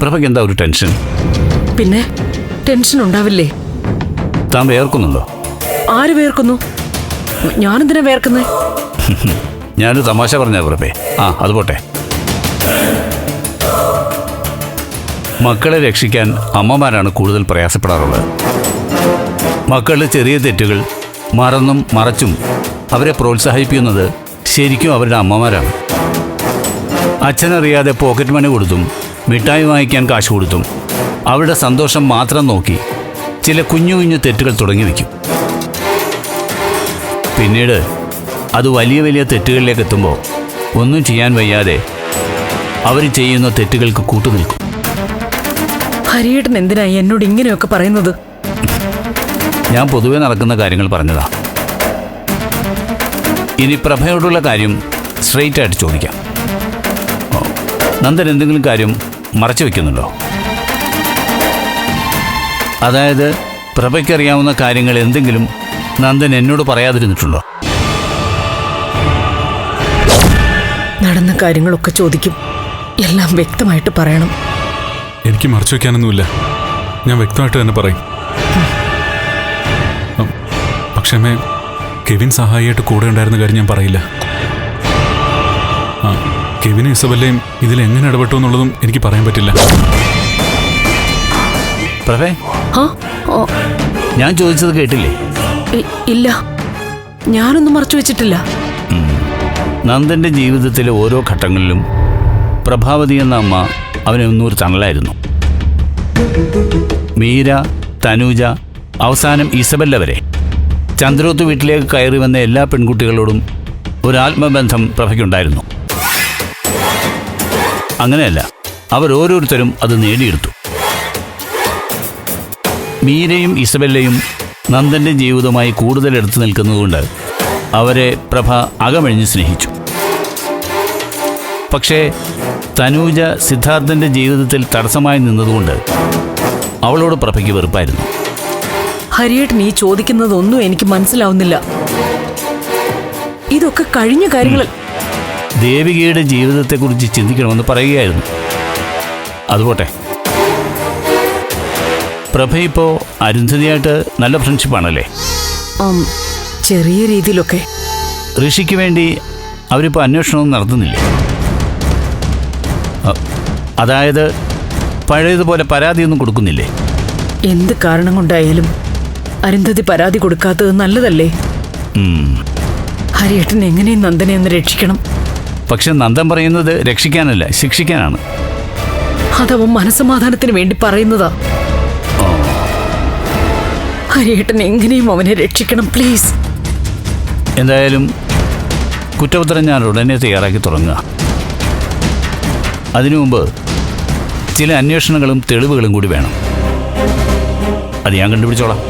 പ്രഭയ്ക്ക് എന്താ ഒരു ടെൻഷൻ? പിന്നെ ടെൻഷൻ ഉണ്ടാവില്ലേ? താൻ വേർക്കുന്നുണ്ടോ? ആര് വേർക്കുന്നു? ഞാനെന്തിനാ വേർക്കുന്നേ? ഞാനൊരു തമാശ പറഞ്ഞ പ്രഭേ. അത് പോട്ടെ. മക്കളെ രക്ഷിക്കാൻ അമ്മമാരാണ് കൂടുതൽ പ്രയാസപ്പെടാറുള്ളത്. മക്കളുടെ ചെറിയ തെറ്റുകൾ മറന്നും മറച്ചും അവരെ പ്രോത്സാഹിപ്പിക്കുന്നത് ശരിക്കും അവരുടെ അമ്മമാരാണ്. അച്ഛനറിയാതെ പോക്കറ്റ് മണി കൊടുത്തും മിഠായി വാങ്ങിക്കാൻ കാശ് കൊടുത്തും അവരുടെ സന്തോഷം മാത്രം നോക്കി ചില കുഞ്ഞു കുഞ്ഞു തെറ്റുകൾ തുടങ്ങി വയ്ക്കും. പിന്നീട് അത് വലിയ വലിയ തെറ്റുകളിലേക്ക് എത്തുമ്പോൾ ഒന്നും ചെയ്യാൻ വയ്യാതെ അവർ ചെയ്യുന്ന തെറ്റുകൾക്ക് കൂട്ടുനിൽക്കും. ഹരിയേട്ടൻ എന്തിനായി എന്നോട് ഇങ്ങനെയൊക്കെ പറയുന്നത്? ഞാൻ പൊതുവെ നടക്കുന്ന കാര്യങ്ങൾ പറഞ്ഞതാ. ഇനി പ്രഭയോടുള്ള കാര്യം സ്ട്രെയിറ്റ് ആയിട്ട് ചോദിക്കാം. നന്ദൻ എന്തെങ്കിലും കാര്യം മറച്ചു വയ്ക്കുന്നുണ്ടോ? അതായത് പ്രഭയ്ക്കറിയാവുന്ന കാര്യങ്ങൾ എന്തെങ്കിലും നന്ദൻ എന്നോട് പറയാതിരുന്നിട്ടുണ്ടോ? നടന്ന കാര്യങ്ങളൊക്കെ ചോദിക്കും. എല്ലാം വ്യക്തമായിട്ട് പറയണം. എനിക്ക് മറച്ചു വയ്ക്കാനൊന്നുമില്ല. ഞാൻ വ്യക്തമായിട്ട് തന്നെ പറയും. പക്ഷേ കെവിൻ സഹായിയായിട്ട് കൂടെ ഉണ്ടായിരുന്ന കാര്യം ഞാൻ പറയില്ല. കെവിനും ഇസബല്ലയും ഇതിൽ എങ്ങനെ ഇടപെട്ടു എന്നുള്ളതും എനിക്ക് പറയാൻ പറ്റില്ല. പ്രഭേ, ഞാൻ ചോദിച്ചത് കേട്ടില്ലേ? ഇല്ല, ഞാനൊന്നും മറച്ചു വെച്ചിട്ടില്ല. നന്ദന്റെ ജീവിതത്തിലെ ഓരോ ഘട്ടങ്ങളിലും പ്രഭാവതി എന്ന അമ്മ അവന് ഒന്നൊരു തണലായിരുന്നു. മീര, തനൂജ, അവസാനം ഇസബല്ല വരെ ചന്ദ്രോത്ത് വീട്ടിലേക്ക് കയറി വന്ന എല്ലാ പെൺകുട്ടികളോടും ഒരു ആത്മബന്ധം പ്രഭയ്ക്കുണ്ടായിരുന്നു. അങ്ങനെയല്ല, അവരോരോരുത്തരും അത് നേടിയെടുത്തു. മീരയും ഇസബല്ലയും നന്ദന്റെ ജീവിതവുമായി കൂടുതൽ എടുത്തു നിൽക്കുന്നതുകൊണ്ട് അവരെ പ്രഭ അകമഴിഞ്ഞ് സ്നേഹിച്ചു. പക്ഷേ തനൂജ സിദ്ധാർത്ഥന്റെ ജീവിതത്തിൽ തടസ്സമായി നിന്നതുകൊണ്ട് അവളോട് പ്രഭയ്ക്ക് വെറുപ്പായിരുന്നു. ഹരിയേട്ടൻ ഈ ചോദിക്കുന്നതൊന്നും എനിക്ക് മനസ്സിലാവുന്നില്ല. ഇതൊക്കെ കഴിഞ്ഞ കാര്യങ്ങൾ. ദേവികയുടെ ജീവിതത്തെക്കുറിച്ച് ചിന്തിക്കണമെന്ന് പറയുകയായിരുന്നു. അതുപോട്ടെ, പ്രഭ ഇപ്പോൾ അരുന്ധതിയായിട്ട് നല്ല ഫ്രണ്ട്ഷിപ്പാണല്ലേ? ചെറിയ രീതിയിലൊക്കെ. ഋഷിക്ക് വേണ്ടി അവരിപ്പോൾ അന്വേഷണമൊന്നും നടത്തുന്നില്ലേ? അതായത് പഴയതുപോലെ പരാതിയൊന്നും കൊടുക്കുന്നില്ലേ? എന്ത് കാരണം കൊണ്ടായാലും അരുന്ധതി പരാതി കൊടുക്കാത്തത് നല്ലതല്ലേ? ഹരിയേട്ടൻ എങ്ങനെയും നന്ദനെ ഒന്ന് രക്ഷിക്കണം. പക്ഷെ നന്ദൻ പറയുന്നത് രക്ഷിക്കാനല്ല, ശിക്ഷിക്കാനാണ്. അതവൻ മനസ്സമാധാനത്തിന് വേണ്ടി പറയുന്നതാ. ഹരിയേട്ടൻ എങ്ങനെയും അവനെ രക്ഷിക്കണം, പ്ലീസ്. എന്തായാലും കുറ്റപത്രം ഞാൻ ഉടനെ തയ്യാറാക്കി തുടങ്ങുക. അതിനു മുമ്പ് ചില അന്വേഷണങ്ങളും തെളിവുകളും കൂടി വേണം. അത് ഞാൻ കണ്ടുപിടിച്ചോളാം.